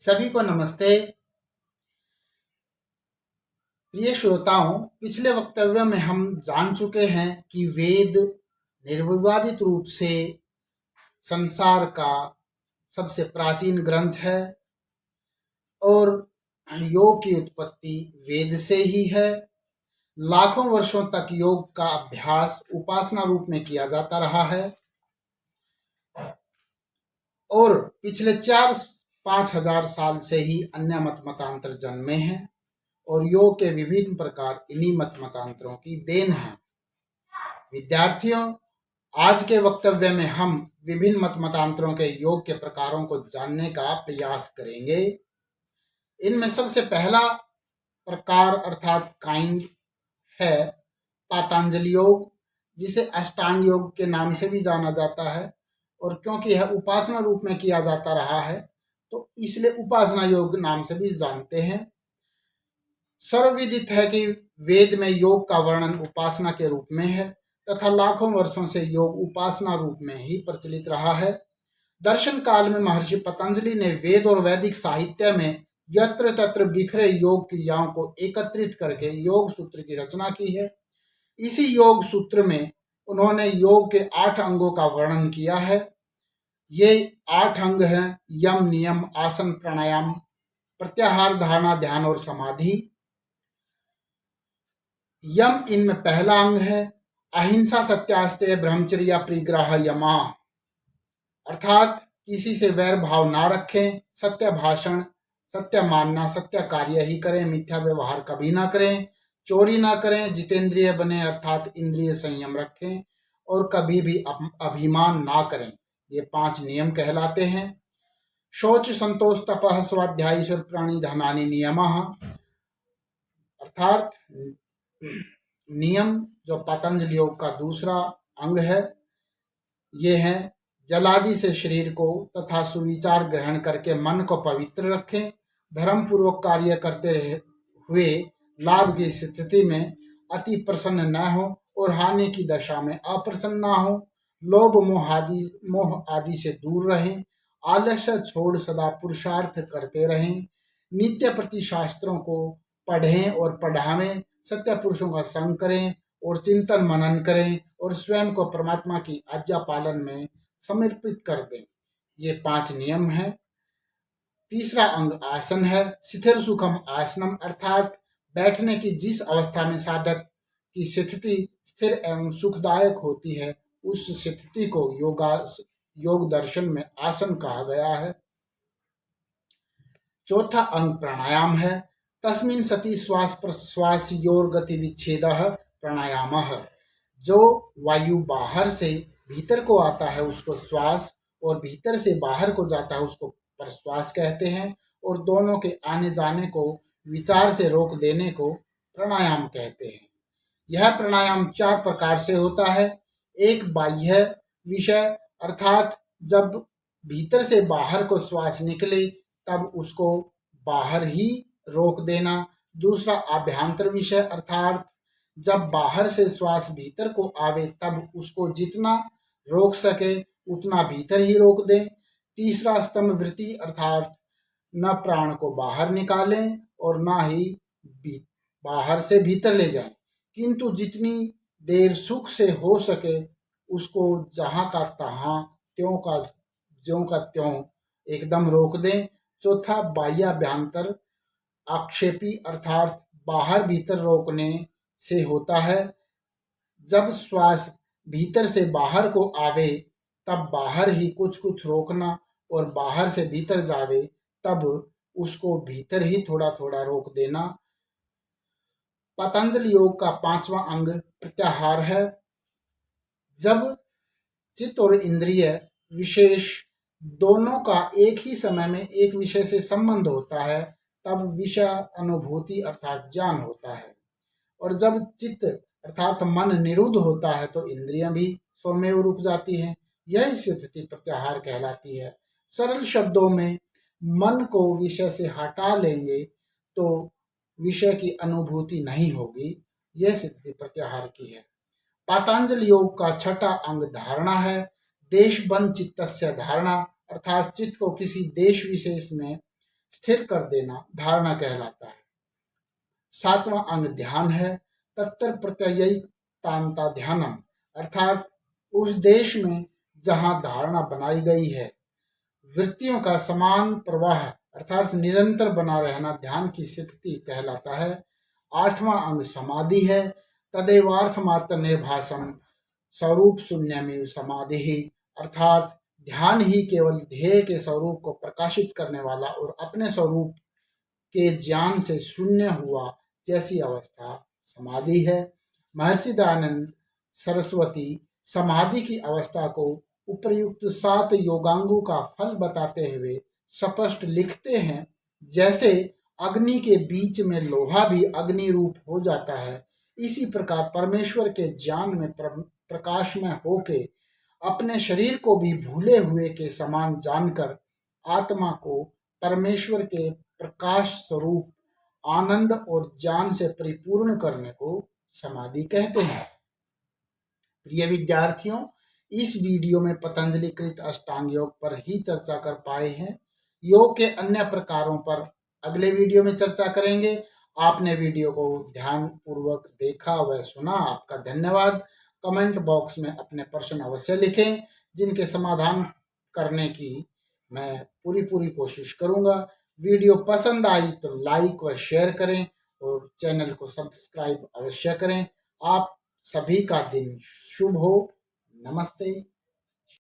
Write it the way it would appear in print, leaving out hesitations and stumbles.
सभी को नमस्ते। प्रिय श्रोताओं, पिछले वक्तव्य में हम जान चुके हैं कि वेद निर्विवादित रूप से संसार का सबसे प्राचीन ग्रंथ है और योग की उत्पत्ति वेद से ही है। लाखों वर्षों तक योग का अभ्यास उपासना रूप में किया जाता रहा है और पिछले 4-5 हजार साल से ही अन्य मत मतांतर जन्मे हैं और योग के विभिन्न प्रकार इन्हीं मत मतांतरों की देन है। विद्यार्थियों, आज के वक्तव्य में हम विभिन्न मत मतांतरों के योग के प्रकारों को जानने का प्रयास करेंगे। इनमें सबसे पहला प्रकार अर्थात काइंड है पातंजलि योग, जिसे अष्टांग योग के नाम से भी जाना जाता है और क्योंकि यह उपासना रूप में किया जाता रहा है तो इसलिए उपासना योग नाम से भी जानते हैं। सर्वविदित है कि वेद में योग का वर्णन उपासना के रूप में है तथा लाखों वर्षों से योग उपासना रूप में ही प्रचलित रहा है। दर्शन काल में महर्षि पतंजलि ने वेद और वैदिक साहित्य में यत्र तत्र बिखरे योग क्रियाओं को एकत्रित करके योग सूत्र की रचना की है। इसी योग सूत्र में उन्होंने योग के 8 अंगों का वर्णन किया है। ये 8 अंग हैं: यम, नियम, आसन, प्राणायाम, प्रत्याहार, धारणा, ध्यान और समाधि। यम इनमें पहला अंग है। अहिंसा, सत्यास्तेय, ब्रह्मचर्य, परिग्रह, यमा, अर्थात किसी से वैर भाव ना रखें, सत्य भाषण, सत्य मानना, सत्य कार्य ही करें, मिथ्या व्यवहार कभी ना करें, चोरी ना करें, जितेंद्रिय बने अर्थात इंद्रिय संयम रखें और कभी भी अभिमान ना करें। ये 5 नियम कहलाते हैं। शौच, संतोष, तपः, स्वाध्याय, ईश्वर, प्राणी, धनानि नियमः, अर्थात नियम जो पतंजलि योग का दूसरा अंग है। ये है जलादि से शरीर को तथा सुविचार ग्रहण करके मन को पवित्र रखें, धर्म पूर्वक कार्य करते हुए लाभ की स्थिति में अति प्रसन्न न हो और हानि की दशा में अप्रसन्न न हो, लोभ मोह आदि से दूर रहें, आलस्य छोड़ सदा पुरुषार्थ करते रहें, नित्य प्रति शास्त्रों को पढ़ें और पढ़ावें, सत्य पुरुषों का संग करें और चिंतन मनन करें और स्वयं को परमात्मा की आज्ञा पालन में समर्पित कर दें। ये 5 नियम हैं। तीसरा अंग आसन है। स्थिर सुखम आसनम, अर्थात बैठने की जिस अवस्था में साधक की स्थिति स्थिर एवं सुखदायक होती है उस स्थिति को योग दर्शन में आसन कहा गया है। चौथा अंग प्राणायाम है। तस्मिन् सति श्वास प्रश्वासयोर गति विच्छेदः प्राणायामः। जो वायु बाहर से भीतर को आता है उसको श्वास और भीतर से बाहर को जाता है उसको प्रश्वास कहते हैं और दोनों के आने जाने को विचार से रोक देने को प्राणायाम कहते हैं। यह प्राणायाम 4 प्रकार से होता है। एक बाह्य विषय, अर्थात जब भीतर से बाहर को श्वास निकले तब उसको बाहर ही रोक देना। दूसरा आभ्यंतर विषय, अर्थात जब बाहर से श्वास भीतर को आवे तब उसको जितना रोक सके उतना भीतर ही रोक दें। तीसरा स्तंभ वृत्ति, अर्थात न प्राण को बाहर निकालें और ना ही बाहर से भीतर ले जाएं, किंतु जितनी देर सुख से हो सके उसको जहां का तहां त्यों का त्यों एकदम रोक दें। चौथा बाह्याभ्यंतर आक्षेपी, अर्थात बाहर भीतर रोकने से होता है। जब श्वास भीतर से बाहर को आवे तब बाहर ही कुछ कुछ रोकना और बाहर से भीतर जावे तब उसको भीतर ही थोड़ा थोड़ा रोक देना। पतंजलि योग का 5वां अंग प्रत्याहार है। जब चित्त और इंद्रिय विशेष दोनों का एक ही समय में एक विषय से संबंध होता है तब विषय अनुभूति अर्थात ज्ञान होता है और जब चित्त अर्थात मन निरुद्ध होता है तो इंद्रियां भी स्वमेव रुक जाती हैं। यह स्थिति प्रत्याहार कहलाती है। सरल शब्दों में मन को विषय से हटा लेंगे तो विषय की अनुभूति नहीं होगी। यह स्थिति प्रत्याहार की है। पातंजलि योग का 6ठा अंग धारणा है। देशबंध चित्तस्य धारणा, अर्थात चित्त को किसी देश विशेष में स्थिर कर देना धारणा कहलाता है। 7वां अंग ध्यान है। तत्तर प्रत्ययिकांता ध्यानम, अर्थात उस देश में जहां धारणा बनाई गई है, वृत्तियों का समान प्रवाह अर्थात निरंतर बना रहना ध्यान की स्थिति कहलाता है। 8वां अंग समाधि है। तदेवार्थ मात्र निर्भासम स्वरूप शून्यमेव समाधि ही, अर्थात ध्यान ही केवल ध्येय के स्वरूप को प्रकाशित करने वाला और अपने स्वरूप के ज्ञान से शून्य हुआ जैसी अवस्था समाधि है। महर्षि दयानंद सरस्वती समाधि की अवस्था को उपर्युक्त 7 योगांगों का फल बताते हुए स्पष्ट लिखते हैं, जैसे अग्नि के बीच में लोहा भी अग्नि रूप हो जाता है, इसी प्रकार परमेश्वर के ज्ञान में प्रकाश में होके अपने शरीर को भी भूले हुए के समान जानकर आत्मा को परमेश्वर के प्रकाश स्वरूप आनंद और ज्ञान से परिपूर्ण करने को समाधि कहते हैं। प्रिय विद्यार्थियों, इस वीडियो में पतंजलि कृत अष्टांग योग पर ही चर्चा कर पाए हैं। योग के अन्य प्रकारों पर अगले वीडियो में चर्चा करेंगे। आपने वीडियो को ध्यान पूर्वक देखा व सुना, आपका धन्यवाद। कमेंट बॉक्स में अपने प्रश्न अवश्य लिखें, जिनके समाधान करने की मैं पूरी कोशिश करूंगा। वीडियो पसंद आई तो लाइक व शेयर करें और चैनल को सब्सक्राइब अवश्य करें। आप सभी का दिन शुभ हो। नमस्ते।